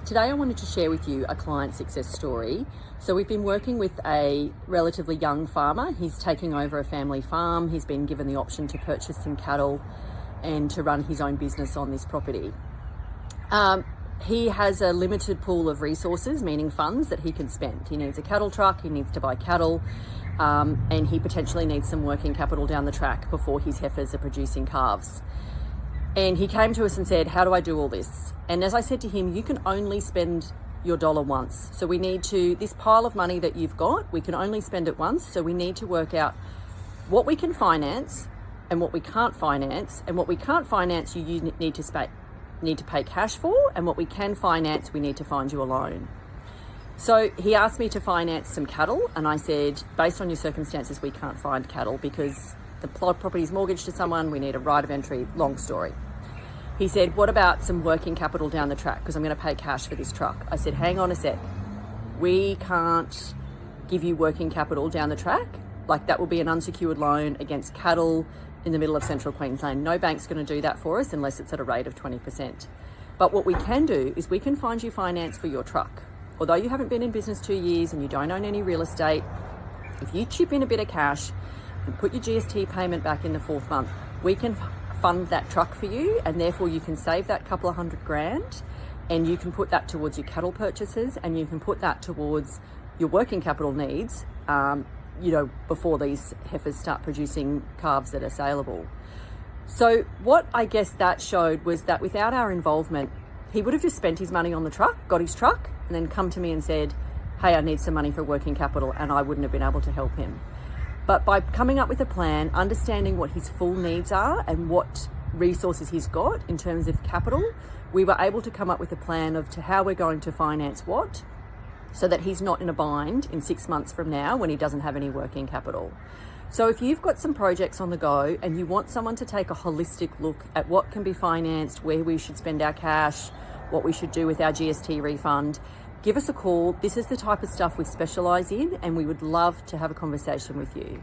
Today I wanted to share with you a client success story. So we've been working with a relatively young farmer. He's taking over a family farm. He's been given the option to purchase some cattle and to run his own business on this property. He has a limited pool of resources, meaning funds that he can spend. He needs a cattle truck, he needs to buy cattle, and he potentially needs some working capital down the track before his heifers are producing calves. And he came to us and said, how do I do all this? And as I said to him, you can only spend your dollar once. So we need to, this pile of money that you've got, we can only spend it once. So we need to work out what we can finance and what we can't finance. And what we can't finance, you need to pay cash for. And what we can finance, we need to find you a loan. So he asked me to finance some cattle. And I said, based on your circumstances, we can't find cattle because the property is mortgaged to someone. We need a right of entry, long story. He said, what about some working capital down the track? Because I'm going to pay cash for this truck. I said, hang on a sec. We can't give you working capital down the track. Like that will be an unsecured loan against cattle in the middle of central Queensland. No bank's going to do that for us unless it's at a rate of 20%. But what we can do is we can find you finance for your truck. Although you haven't been in business 2 years and you don't own any real estate, if you chip in a bit of cash and put your GST payment back in the 4th month, we can fund that truck for you, and therefore you can save that couple of $100,000 and you can put that towards your cattle purchases and you can put that towards your working capital needs, before these heifers start producing calves that are saleable. So what I guess that showed was that without our involvement, he would have just spent his money on the truck, got his truck, and then come to me and said, hey, I need some money for working capital, and I wouldn't have been able to help him. But by coming up with a plan, understanding what his full needs are and what resources he's got in terms of capital, we were able to come up with a plan of to how we're going to finance what, so that he's not in a bind in 6 months from now when he doesn't have any working capital. So if you've got some projects on the go and you want someone to take a holistic look at what can be financed, where we should spend our cash, what we should do with our GST refund, give us a call. This is the type of stuff we specialise in, and we would love to have a conversation with you.